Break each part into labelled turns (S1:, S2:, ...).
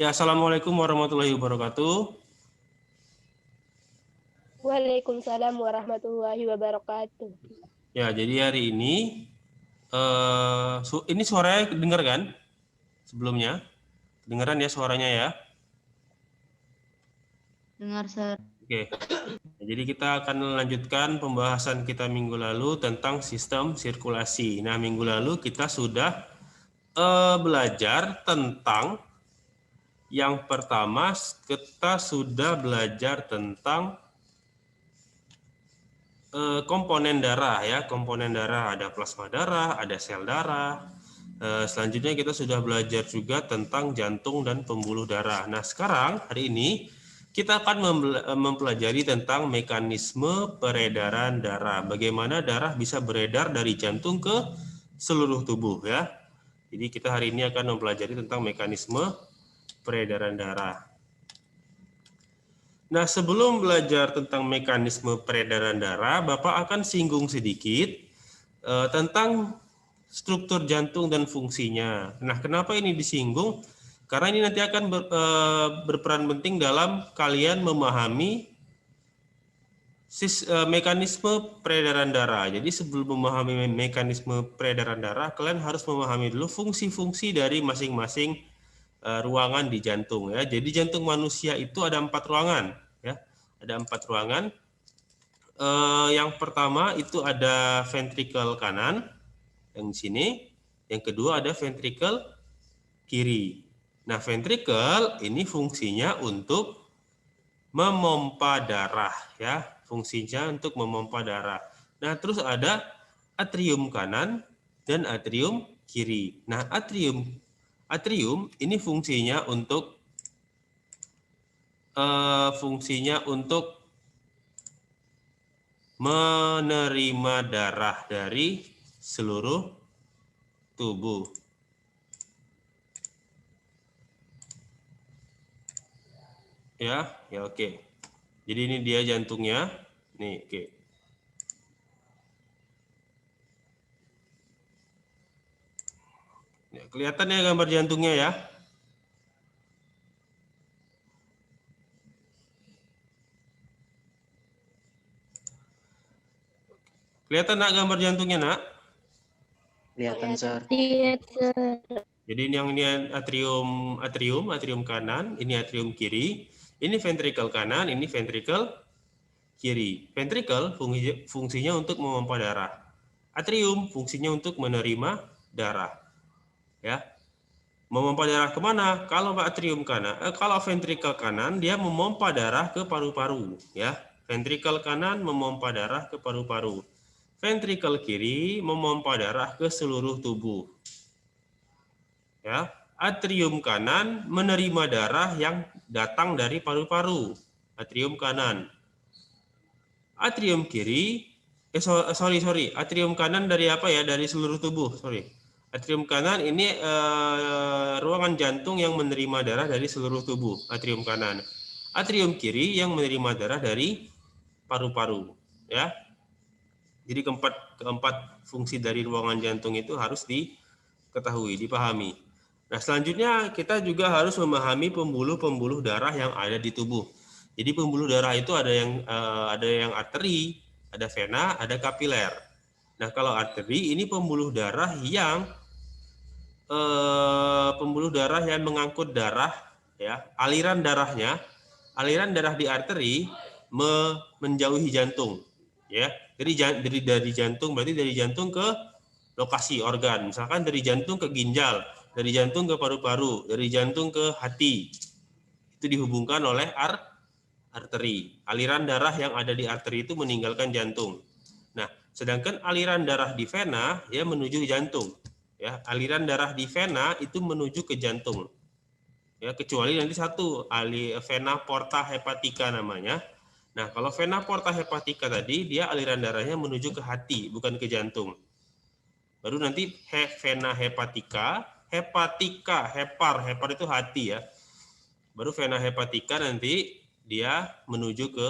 S1: Ya, Assalamualaikum warahmatullahi wabarakatuh.
S2: Waalaikumsalam warahmatullahi wabarakatuh.
S1: Ya, jadi hari ini ini suaranya dengar kan? Sebelumnya, dengeran ya suaranya ya.
S3: Dengar, Sir.
S1: Oke. Jadi kita akan melanjutkan pembahasan kita minggu lalu tentang sistem sirkulasi. Nah, minggu lalu kita sudah belajar tentang yang pertama kita sudah belajar tentang komponen darah ya, komponen darah ada plasma darah, ada sel darah. Selanjutnya kita sudah belajar juga tentang jantung dan pembuluh darah. Nah, sekarang hari ini kita akan mempelajari tentang mekanisme peredaran darah. Bagaimana darah bisa beredar dari jantung ke seluruh tubuh ya. Jadi kita hari ini akan mempelajari tentang mekanisme peredaran darah. Nah, sebelum belajar tentang mekanisme peredaran darah, Bapak akan singgung sedikit tentang struktur jantung dan fungsinya. Nah, kenapa ini disinggung? Karena ini nanti akan berperan penting dalam kalian memahami mekanisme peredaran darah. Jadi sebelum memahami mekanisme peredaran darah, kalian harus memahami dulu fungsi-fungsi dari masing-masing ruangan di jantung ya. Jadi jantung manusia itu ada 4 ruangan ya. Ada 4 ruangan. Yang pertama itu ada ventrikel kanan yang di sini. Yang kedua ada ventrikel kiri. Nah, ventrikel ini fungsinya untuk memompa darah ya, fungsinya untuk memompa darah. Nah, terus ada atrium kanan dan atrium kiri. Nah, atrium ini fungsinya untuk menerima darah dari seluruh tubuh. Ya, oke. Jadi ini dia jantungnya. Nih, oke. Ya, kelihatan ya gambar jantungnya ya. Kelihatan nak gambar jantungnya nak?
S4: Kelihatan, Sir.
S2: Iya,
S1: Jadi ini atrium kanan, ini atrium kiri, ini ventrikel kanan, ini ventrikel kiri. Ventrikel fungsinya untuk memompa darah. Atrium fungsinya untuk menerima darah. Ya. Memompa darah kemana? Kalau atrium kanan, kalau ventrikel kanan dia memompa darah ke paru-paru, ya. Ventrikel kanan memompa darah ke paru-paru. Ventrikel kiri memompa darah ke seluruh tubuh. Ya, atrium kanan menerima darah yang datang dari paru-paru. Atrium kanan. Atrium kiri, atrium kanan dari apa ya? Dari seluruh tubuh, sorry. Atrium kanan ini ruangan jantung yang menerima darah dari seluruh tubuh, atrium kanan. Atrium kiri yang menerima darah dari paru-paru, ya. Jadi keempat fungsi dari ruangan jantung itu harus diketahui, dipahami. Nah, selanjutnya kita juga harus memahami pembuluh-pembuluh darah yang ada di tubuh. Jadi pembuluh darah itu ada yang arteri, ada vena, ada kapiler. Nah, kalau arteri ini pembuluh darah yang mengangkut darah, ya, aliran darah di arteri menjauhi jantung, ya. Dari jantung berarti dari jantung ke lokasi organ, misalkan dari jantung ke ginjal, dari jantung ke paru-paru, dari jantung ke hati, itu dihubungkan oleh arteri. Aliran darah yang ada di arteri itu meninggalkan jantung. Nah, sedangkan aliran darah di vena ya menuju jantung. Ya, aliran darah di vena itu menuju ke jantung. Ya, kecuali nanti satu, vena porta hepatica namanya. Nah, kalau vena porta hepatica tadi dia aliran darahnya menuju ke hati, bukan ke jantung. Baru nanti vena hepatica, hepar itu hati ya. Baru vena hepatica nanti dia menuju ke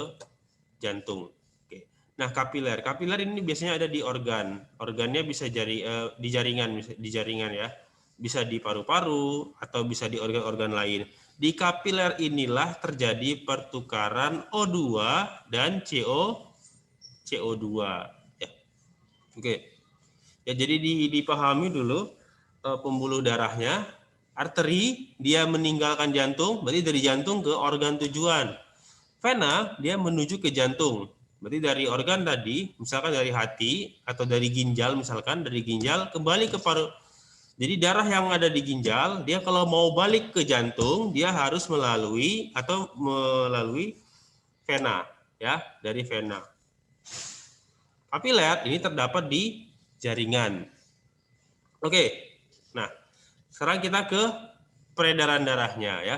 S1: jantung. Oke. Nah, kapiler ini biasanya ada di organ. Organnya bisa di jaringan ya. Bisa di paru-paru atau bisa di organ-organ lain. Di kapiler inilah terjadi pertukaran O2 dan CO2. Ya. Oke. Ya, jadi dipahami dulu pembuluh darahnya. Arteri dia meninggalkan jantung, berarti dari jantung ke organ tujuan. Vena dia menuju ke jantung. Berarti dari organ tadi, misalkan dari hati atau dari ginjal, misalkan dari ginjal kembali ke paru. Jadi darah yang ada di ginjal, dia kalau mau balik ke jantung, dia harus melalui vena, ya, dari vena. Kapiler ini terdapat di jaringan. Oke. Nah, sekarang kita ke peredaran darahnya, ya.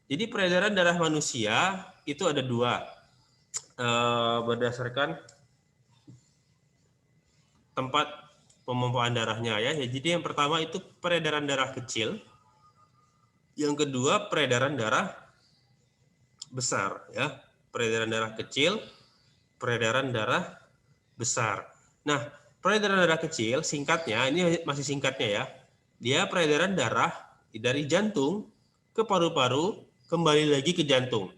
S1: Jadi peredaran darah manusia itu ada dua, berdasarkan tempat pemompaan darahnya, ya. Jadi yang pertama itu peredaran darah kecil, yang kedua peredaran darah besar, ya. Peredaran darah kecil, peredaran darah besar. Nah, peredaran darah kecil singkatnya, ini masih singkatnya ya. Dia peredaran darah dari jantung ke paru-paru kembali lagi ke jantung.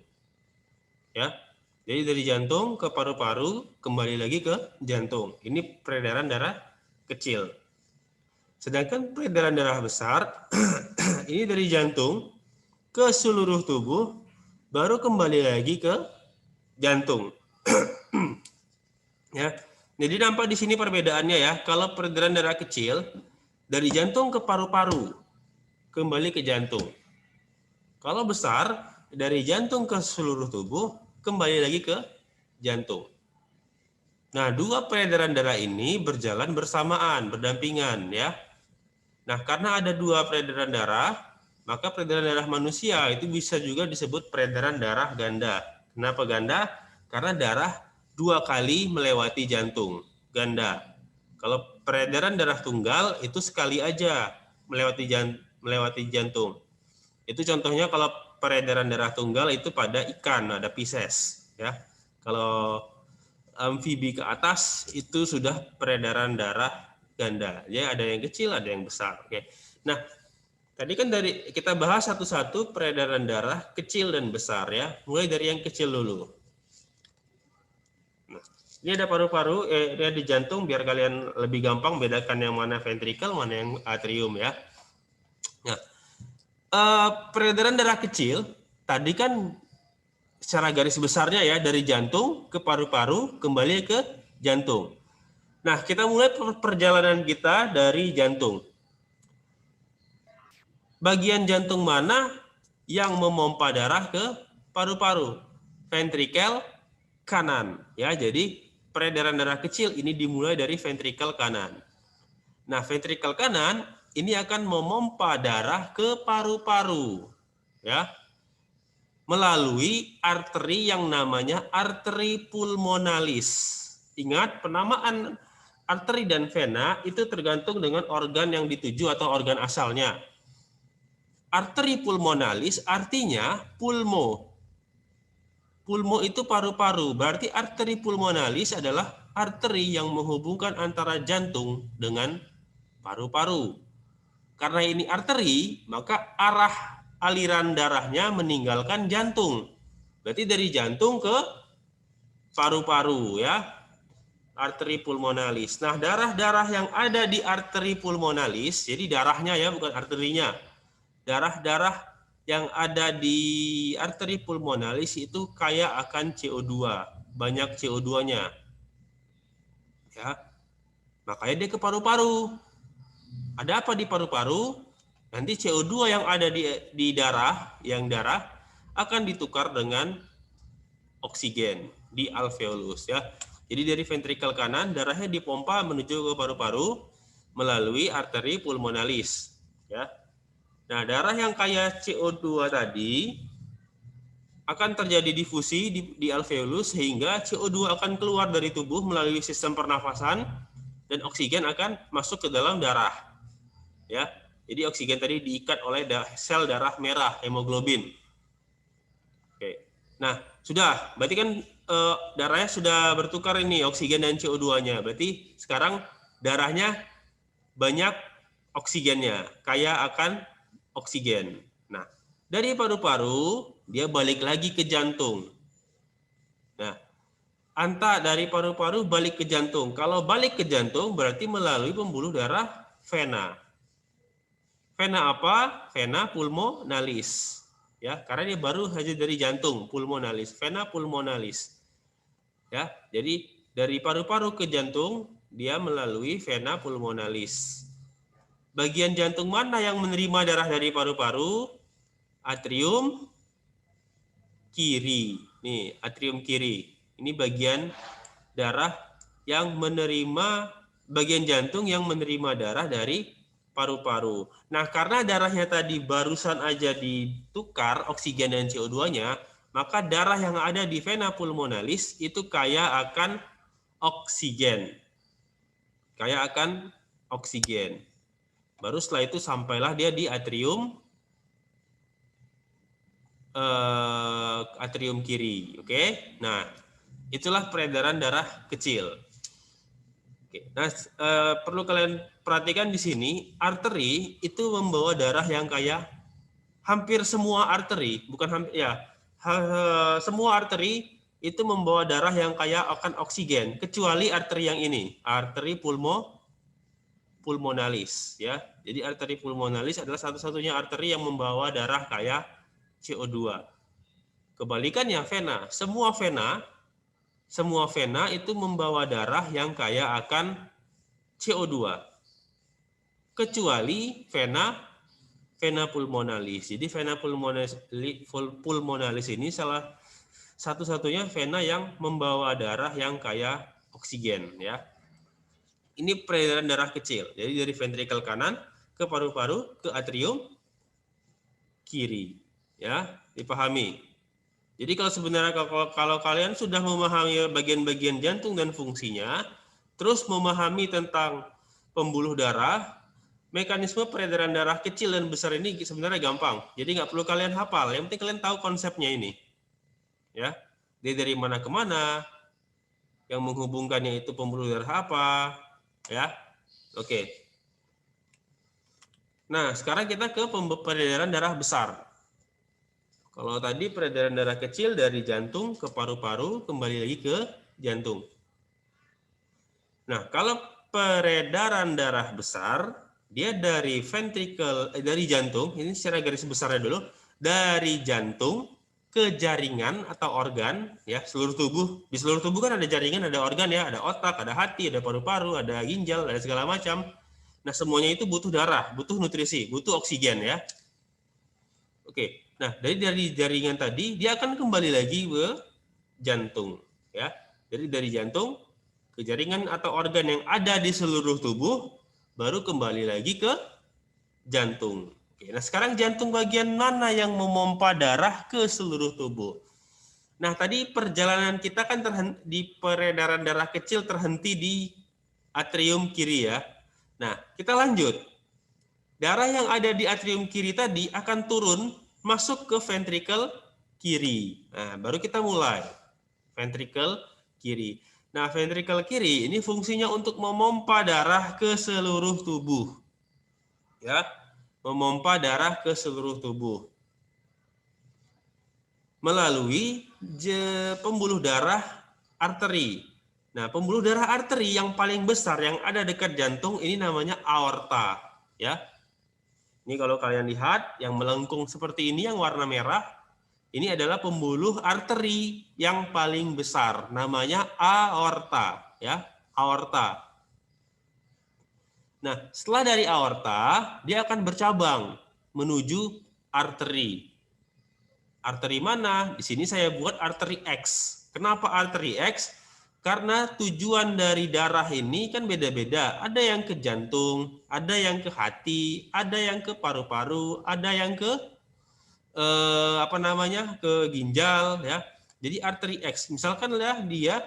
S1: Ya. Jadi dari jantung ke paru-paru kembali lagi ke jantung. Ini peredaran darah kecil. Sedangkan peredaran darah besar ini dari jantung ke seluruh tubuh baru kembali lagi ke jantung. Ya. Jadi nampak di sini perbedaannya ya. Kalau peredaran darah kecil dari jantung ke paru-paru kembali ke jantung. Kalau besar dari jantung ke seluruh tubuh kembali lagi ke jantung. Nah, dua peredaran darah ini berjalan bersamaan, berdampingan ya. Nah, karena ada dua peredaran darah, maka peredaran darah manusia itu bisa juga disebut peredaran darah ganda. Kenapa ganda? Karena darah dua kali melewati jantung, ganda. Kalau peredaran darah tunggal itu sekali aja melewati jantung. Itu contohnya kalau peredaran darah tunggal itu pada ikan, ada Pisces ya. Kalau amfibi ke atas itu sudah peredaran darah ganda. Ya, ada yang kecil, ada yang besar. Oke. Nah, tadi kan dari kita bahas satu-satu peredaran darah kecil dan besar ya. Mulai dari yang kecil dulu. Nah, ini ada paru-paru, dia di jantung biar kalian lebih gampang bedakan yang mana ventrikel, mana yang atrium ya. Nah, peredaran darah kecil tadi kan secara garis besarnya ya dari jantung ke paru-paru kembali ke jantung. Nah, kita mulai perjalanan kita dari jantung. Bagian jantung mana yang memompa darah ke paru-paru? Ventrikel kanan ya. Jadi peredaran darah kecil ini dimulai dari ventrikel kanan. Nah, ventrikel kanan ini akan memompa darah ke paru-paru ya, melalui arteri yang namanya arteri pulmonalis. Ingat, penamaan arteri dan vena itu tergantung dengan organ yang dituju atau organ asalnya. Arteri pulmonalis artinya pulmo. Pulmo itu paru-paru, berarti arteri pulmonalis adalah arteri yang menghubungkan antara jantung dengan paru-paru. Karena ini arteri, maka arah aliran darahnya meninggalkan jantung. Berarti dari jantung ke paru-paru ya. Arteri pulmonalis. Nah, darah-darah yang ada di arteri pulmonalis, jadi darahnya ya, bukan arterinya. Darah-darah yang ada di arteri pulmonalis itu kaya akan CO2, banyak CO2-nya. Ya. Makanya dia ke paru-paru. Ada apa di paru-paru? Nanti CO2 yang ada di darah, akan ditukar dengan oksigen di alveolus ya. Jadi dari ventrikel kanan darahnya dipompa menuju ke paru-paru melalui arteri pulmonalis ya. Nah, darah yang kaya CO2 tadi akan terjadi difusi di alveolus sehingga CO2 akan keluar dari tubuh melalui sistem pernafasan dan oksigen akan masuk ke dalam darah. Ya, jadi oksigen tadi diikat oleh sel darah merah, hemoglobin. Oke, nah sudah, berarti kan darahnya sudah bertukar ini oksigen dan CO2-nya. Berarti sekarang darahnya banyak oksigennya, kaya akan oksigen. Nah, Dari paru-paru, dia balik lagi ke jantung. Nah, dari paru-paru balik ke jantung. Kalau balik ke jantung berarti melalui pembuluh darah vena. Vena apa? Vena pulmonalis. Ya, karena dia baru saja dari jantung, pulmonalis, vena pulmonalis. Ya, jadi dari paru-paru ke jantung dia melalui vena pulmonalis. Bagian jantung mana yang menerima darah dari paru-paru? Atrium kiri. Nih, atrium kiri. Ini bagian darah yang menerima, bagian jantung yang menerima darah dari paru-paru. Nah, karena darahnya tadi barusan aja ditukar oksigen dan CO2-nya, maka darah yang ada di vena pulmonalis itu kaya akan oksigen. Kaya akan oksigen. Baru setelah itu sampailah dia di atrium kiri, oke? Nah, itulah peredaran darah kecil. Oke. Nah, perlu kalian perhatikan di sini, arteri itu membawa darah yang kayak hampir semua arteri, bukan hampir ya, semua arteri itu membawa darah yang kaya akan oksigen, kecuali arteri yang ini, arteri pulmonalis, ya. Jadi arteri pulmonalis adalah satu-satunya arteri yang membawa darah kaya CO2. Kebalikannya vena, semua vena itu membawa darah yang kaya akan CO2. Kecuali vena pulmonalis. Jadi vena pulmonalis ini salah satu-satunya vena yang membawa darah yang kaya oksigen, ya. Ini peredaran darah kecil. Jadi dari ventrikel kanan ke paru-paru ke atrium kiri, ya. Dipahami. Jadi kalau sebenarnya kalau kalian sudah memahami bagian-bagian jantung dan fungsinya, terus memahami tentang pembuluh darah, mekanisme peredaran darah kecil dan besar ini sebenarnya gampang. Jadi nggak perlu kalian hafal, yang penting kalian tahu konsepnya ini. Ya, dia dari mana ke mana, yang menghubungkannya itu pembuluh darah apa, ya. Oke. Nah, sekarang kita ke peredaran darah besar. Kalau tadi peredaran darah kecil dari jantung ke paru-paru, kembali lagi ke jantung. Nah, kalau peredaran darah besar, dia dari dari jantung, ini secara garis besarnya dulu, dari jantung ke jaringan atau organ, ya, seluruh tubuh. Di seluruh tubuh kan ada jaringan, ada organ, ya, ada otak, ada hati, ada paru-paru, ada ginjal, ada segala macam. Nah, semuanya itu butuh darah, butuh nutrisi, butuh oksigen, ya. Oke. Nah, dari jaringan tadi dia akan kembali lagi ke jantung, ya. Jadi dari jantung ke jaringan atau organ yang ada di seluruh tubuh, baru kembali lagi ke jantung. Oke, nah sekarang jantung bagian mana yang memompa darah ke seluruh tubuh? Nah, tadi perjalanan kita kan di peredaran darah kecil terhenti di atrium kiri, ya. Nah, kita lanjut. Darah yang ada di atrium kiri tadi akan turun masuk ke ventrikel kiri. Nah, baru kita mulai. Ventrikel kiri. Nah, ventrikel kiri ini fungsinya untuk memompa darah ke seluruh tubuh. Ya, memompa darah ke seluruh tubuh. Melalui pembuluh darah arteri. Nah, pembuluh darah arteri yang paling besar yang ada dekat jantung ini namanya aorta, ya. Ini kalau kalian lihat yang melengkung seperti ini yang warna merah, ini adalah pembuluh arteri yang paling besar, namanya aorta, ya, aorta. Nah, setelah dari aorta, dia akan bercabang menuju arteri. Arteri mana? Di sini saya buat arteri X. Kenapa arteri X? Karena tujuan dari darah ini kan beda-beda. Ada yang ke jantung, ada yang ke hati, ada yang ke paru-paru, ada yang ke ke ginjal, ya. Jadi arteri X. Misalkan ya dia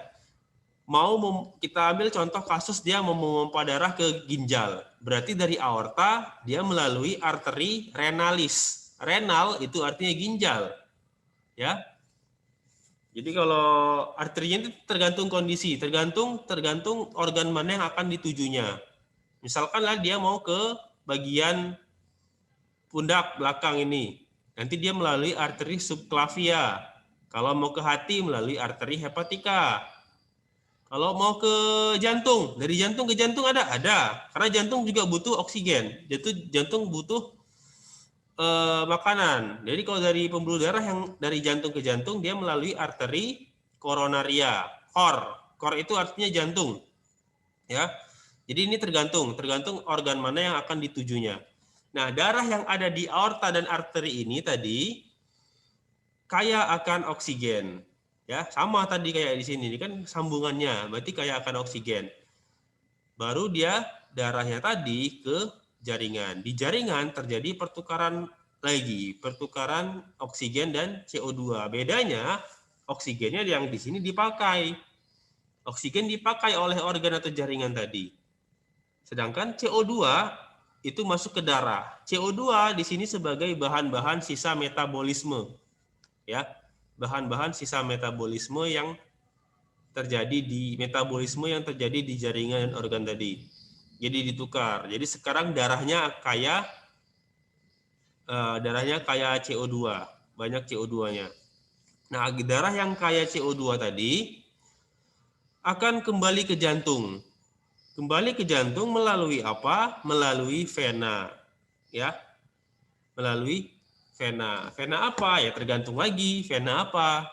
S1: kita ambil contoh kasus dia mau memompa darah ke ginjal. Berarti dari aorta dia melalui arteri renalis. Renal itu artinya ginjal. Ya. Jadi kalau arterinya itu tergantung kondisi, tergantung organ mana yang akan ditujunya. Misalkan lah dia mau ke bagian pundak belakang ini. nanti dia melalui arteri subclavia. Kalau mau ke hati melalui arteri hepatika. Kalau mau ke jantung, dari jantung ke jantung ada. Karena jantung juga butuh oksigen. Jantung butuh makanan. Jadi kalau dari pembuluh darah yang dari jantung ke jantung, dia melalui arteri koronaria, core itu artinya jantung, ya. Jadi ini tergantung organ mana yang akan ditujunya. Nah, darah yang ada di aorta dan arteri ini tadi kaya akan oksigen, ya. Sama tadi kayak di sini, ini kan sambungannya, berarti kaya akan oksigen. Baru dia darahnya tadi ke jaringan. Di jaringan terjadi pertukaran oksigen dan CO2. Bedanya oksigennya yang di sini dipakai. Oksigen dipakai oleh organ atau jaringan tadi. Sedangkan CO2 itu masuk ke darah. CO2 di sini sebagai bahan-bahan sisa metabolisme. Ya, bahan-bahan sisa metabolisme yang terjadi di jaringan dan organ tadi. Jadi ditukar. Jadi sekarang darahnya kaya CO2, banyak CO2-nya. Nah, darah yang kaya CO2 tadi akan kembali ke jantung. Kembali ke jantung melalui apa? Melalui vena. Ya. Melalui vena. Vena apa? Ya tergantung lagi vena apa.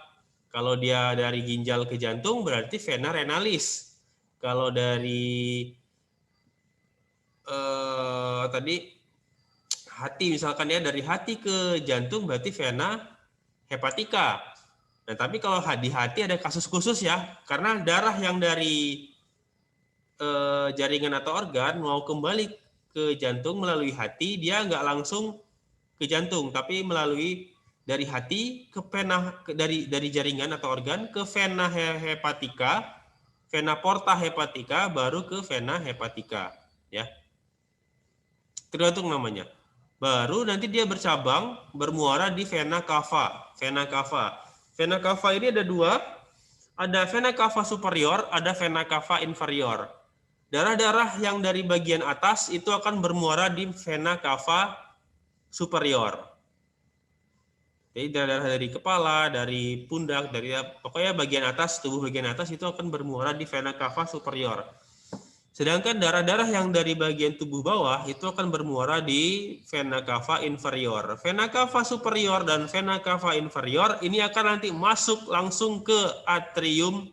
S1: Kalau dia dari ginjal ke jantung berarti vena renalis. Kalau dari tadi hati misalkan ya, dari hati ke jantung berarti vena hepatika. Nah, tapi kalau di hati ada kasus khusus ya, karena darah yang dari jaringan atau organ mau kembali ke jantung melalui hati, dia nggak langsung ke jantung, tapi melalui dari hati ke vena, dari jaringan atau organ ke vena hepatika, vena porta hepatika, baru ke vena hepatika, ya. Tergantung namanya. Baru nanti dia bercabang, bermuara di vena cava. Vena cava. Vena cava ini ada dua. Ada vena cava superior, ada vena cava inferior. Darah-darah yang dari bagian atas itu akan bermuara di vena cava superior. Jadi darah dari kepala, dari pundak, dari pokoknya bagian atas, tubuh bagian atas itu akan bermuara di vena cava superior. Sedangkan darah-darah yang dari bagian tubuh bawah itu akan bermuara di vena cava inferior. Vena cava superior dan vena cava inferior ini akan nanti masuk langsung ke atrium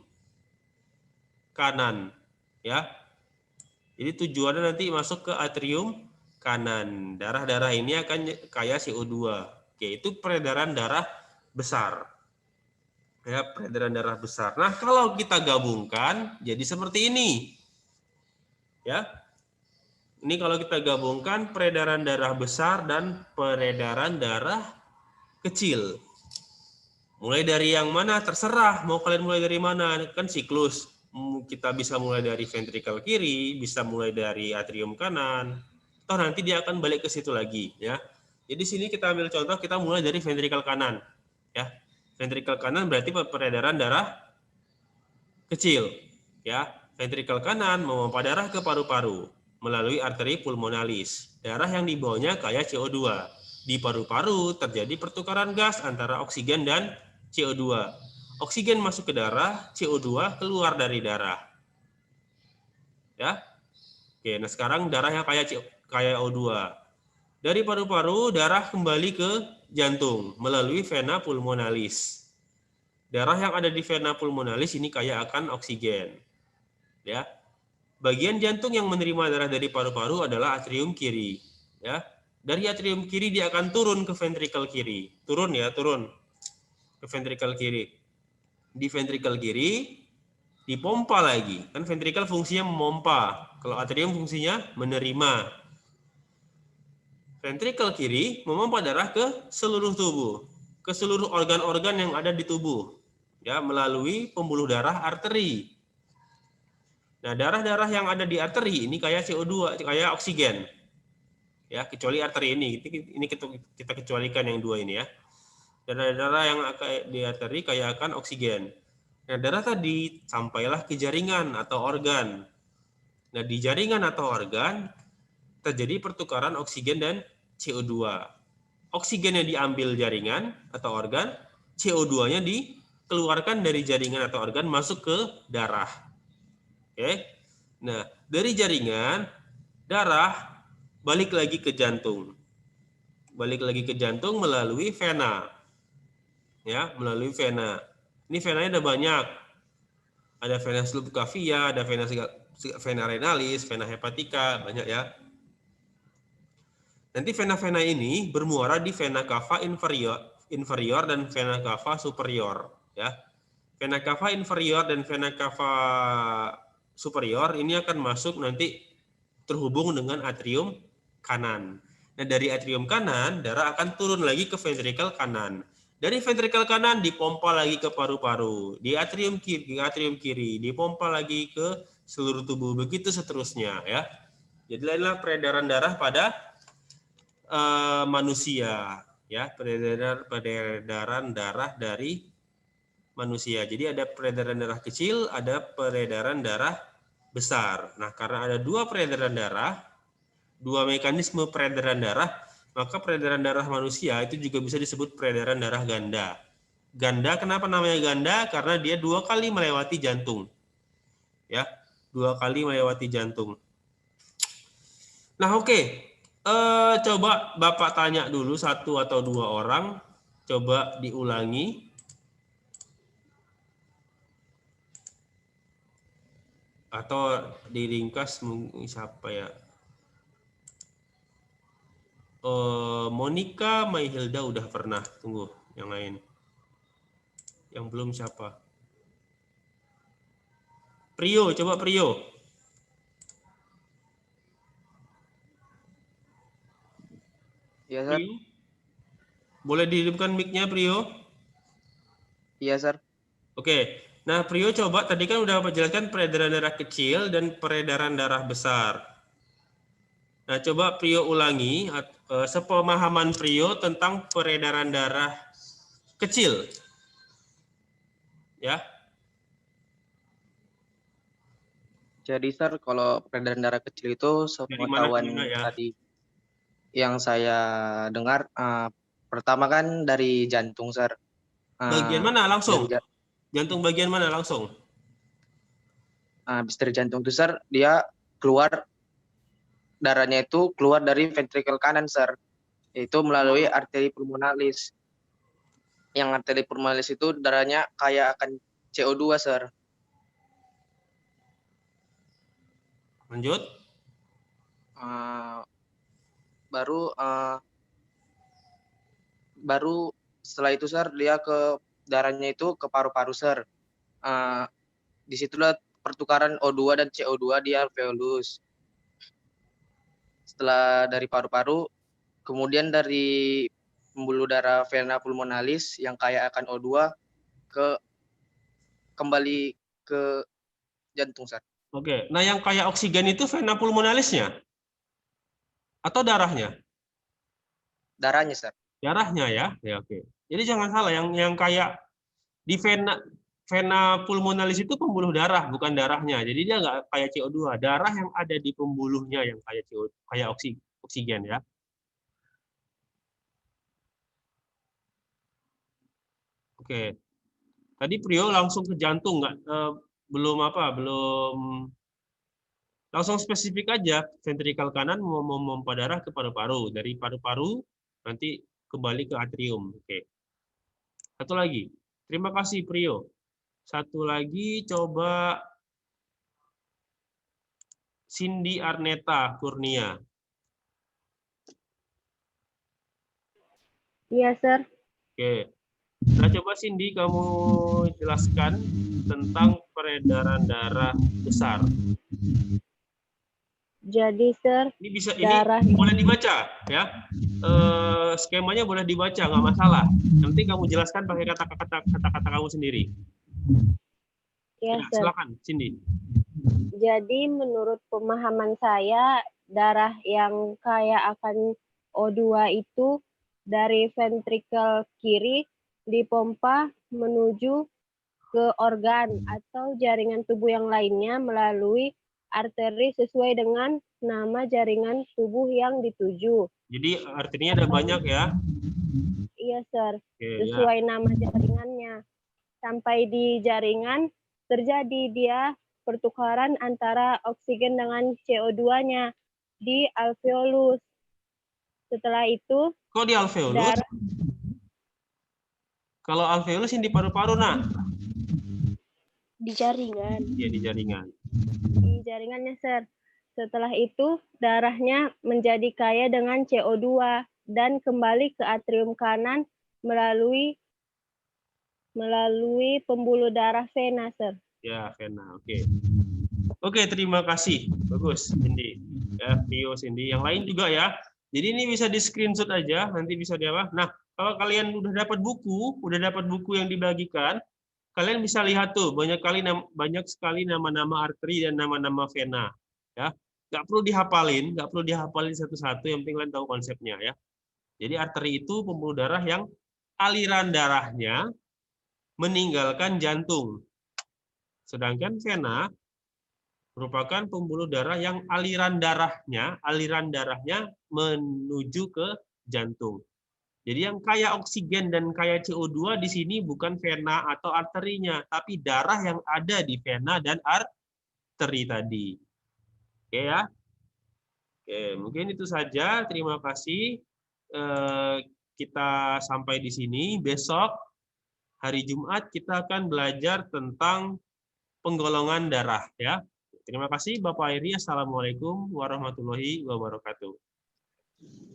S1: kanan, ya. Jadi tujuannya nanti masuk ke atrium kanan. Darah-darah ini akan kaya CO2. Oke, itu peredaran darah besar. Ya, peredaran darah besar. Nah, kalau kita gabungkan jadi seperti ini. Ya. Ini kalau kita gabungkan peredaran darah besar dan peredaran darah kecil. Mulai dari yang mana terserah, mau kalian mulai dari mana, kan siklus. Kita bisa mulai dari ventrikel kiri, bisa mulai dari atrium kanan. Toh nanti dia akan balik ke situ lagi, ya. Jadi sini kita ambil contoh, kita mulai dari ventrikel kanan, ya. Ventrikel kanan berarti peredaran darah kecil, ya. Ventrikel kanan memompa darah ke paru-paru melalui arteri pulmonalis. Darah yang dibawanya kaya CO2. Di paru-paru terjadi pertukaran gas antara oksigen dan CO2. Oksigen masuk ke darah, CO2 keluar dari darah. Ya. Oke, nah sekarang darahnya kaya O2. Dari paru-paru darah kembali ke jantung melalui vena pulmonalis. Darah yang ada di vena pulmonalis ini kaya akan oksigen. Ya. Bagian jantung yang menerima darah dari paru-paru adalah atrium kiri, ya. Dari atrium kiri dia akan turun ke ventrikel kiri. Turun ke ventrikel kiri. Di ventrikel kiri dipompa lagi. Kan ventrikel fungsinya memompa. Kalau atrium fungsinya menerima. Ventrikel kiri memompa darah ke seluruh tubuh, ke seluruh organ-organ yang ada di tubuh, ya, melalui pembuluh darah arteri. Nah, darah-darah yang ada di arteri ini kayak CO2, kayak oksigen. Ya, kecuali arteri ini. Ini kita kecualikan yang dua ini ya. Darah-darah yang di arteri kayak akan oksigen. Nah, darah tadi sampailah ke jaringan atau organ. Nah, di jaringan atau organ terjadi pertukaran oksigen dan CO2. oksigennya diambil jaringan atau organ, CO2-nya dikeluarkan dari jaringan atau organ masuk ke darah. Oke. Nah, dari jaringan darah balik lagi ke jantung. Balik lagi ke jantung melalui vena. Ya, melalui vena. Ini venanya ada banyak. Ada vena subclavia, ada vena renalis, vena hepatica, banyak ya. Nanti vena-vena ini bermuara di vena cava inferior dan vena cava superior, ya. Vena cava inferior dan vena cava superior ini akan masuk nanti terhubung dengan atrium kanan. Nah, dari atrium kanan darah akan turun lagi ke ventrikel kanan. Dari ventrikel kanan dipompa lagi ke paru-paru, di atrium kiri, dipompa lagi ke seluruh tubuh, begitu seterusnya ya. Jadi inilah peredaran darah pada manusia ya, peredaran darah dari manusia. Jadi ada peredaran darah kecil, ada peredaran darah besar. Nah, karena ada dua peredaran darah, dua mekanisme peredaran darah, maka peredaran darah manusia itu juga bisa disebut peredaran darah ganda. Ganda, kenapa namanya ganda? Karena dia 2 kali melewati jantung. Ya, 2 kali melewati jantung. Nah, oke. Coba Bapak tanya dulu 1 atau 2 orang. Coba diulangi. Atau diringkas siapa ya? Monica, Maihilda udah pernah. Tunggu, yang lain. Yang belum siapa? Prio, coba Prio.
S3: Iya, Sir.
S1: Prio? Boleh dihidupkan mic-nya, Prio?
S3: Iya, Sir.
S1: Oke. Nah, Prio coba, tadi kan udah jelaskan peredaran darah kecil dan peredaran darah besar. Nah, coba Prio ulangi, sepemahaman Prio tentang peredaran darah kecil. Ya.
S3: Jadi, Sir, kalau peredaran darah kecil itu
S1: Dari mana ke
S3: sepengetahuan
S1: mana ya?
S3: tadi yang saya dengar, pertama kan dari jantung, Sir.
S1: Bagian mana langsung?
S3: Dari
S1: Jantung bagian mana langsung?
S3: habis dari jantung itu, Sir, dia keluar, darahnya itu keluar dari ventrikel kanan, Sir. Itu melalui arteri pulmonalis. Yang arteri pulmonalis itu darahnya kaya akan CO2, Sir.
S1: Lanjut.
S3: Baru setelah itu, Sir, dia ke darahnya itu ke paru-paru, Sir. Disitulah pertukaran O2 dan CO2 di alveolus. Setelah dari paru-paru, kemudian dari pembuluh darah vena pulmonalis yang kaya akan O2 kembali ke jantung, Sir.
S1: Oke. Nah, yang kayak oksigen itu vena pulmonalisnya atau darahnya?
S3: Darahnya, Sir.
S1: Darahnya ya. Ya, oke. Jadi jangan salah, yang kayak di vena pulmonalis itu pembuluh darah, bukan darahnya. Jadi dia nggak kayak CO2. Darah yang ada di pembuluhnya yang kayak CO2, kayak oksigen ya. Oke. Tadi Prio langsung ke jantung nggak? Belum langsung spesifik aja. Ventrikel kanan memompa darah ke paru-paru. Dari paru-paru nanti kembali ke atrium. Oke. Satu lagi. Terima kasih Prio. Satu lagi coba Cindy Arneta Kurnia.
S2: Iya, Sir.
S1: Oke. Nah, coba Cindy kamu jelaskan tentang peredaran darah besar.
S2: Jadi, Sir,
S1: Ini bisa
S2: darah
S1: ini boleh dibaca ya. Skemanya boleh dibaca, nggak masalah. Nanti kamu jelaskan pakai kata-kata kamu sendiri.
S2: ya,
S1: Ya,
S2: Sir.
S1: silakan Cindy.
S2: Jadi menurut pemahaman saya, darah yang kaya akan O2 itu dari ventrikel kiri dipompa menuju ke organ atau jaringan tubuh yang lainnya melalui arteri sesuai dengan nama jaringan tubuh yang dituju.
S1: Jadi artinya ada banyak ya.
S2: Iya, Sir.
S1: Oke, ya.
S2: Sesuai nama jaringannya. Sampai di jaringan terjadi dia pertukaran antara oksigen dengan CO2-nya di alveolus. Setelah itu
S1: Kok di alveolus?
S2: darah
S1: Kalau alveolus yang di paru-paru, nah.
S2: di jaringan.
S1: Iya, di jaringan.
S2: Di jaringannya, Sir. Setelah itu darahnya menjadi kaya dengan CO2 dan kembali ke atrium kanan melalui pembuluh darah vena, Sir.
S1: Ya, vena. Oke. Oke, terima kasih. Bagus, Cindy. Ya, Tio, Cindy. Yang lain juga ya. Jadi ini bisa di screenshot aja, nanti bisa di apa. Nah, kalau kalian udah dapat buku yang dibagikan, kalian bisa lihat tuh banyak sekali nama-nama arteri dan nama-nama vena. Ya, nggak perlu dihafalin satu-satu. Yang penting kalian tahu konsepnya ya. Jadi arteri itu pembuluh darah yang aliran darahnya meninggalkan jantung. Sedangkan vena merupakan pembuluh darah yang aliran darahnya menuju ke jantung. Jadi yang kaya oksigen dan kaya CO2 di sini bukan vena atau arterinya, tapi darah yang ada di vena dan arteri tadi. Oke ya. Oke, mungkin itu saja. Terima kasih. Kita sampai di sini. Besok hari Jumat kita akan belajar tentang penggolongan darah ya. Terima kasih Bapak Airi. Assalamualaikum warahmatullahi wabarakatuh.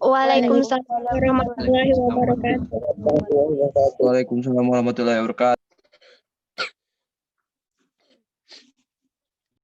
S2: Waalaikumsalam warahmatullahi wabarakatuh.
S4: Waalaikumsalam warahmatullahi wabarakatuh.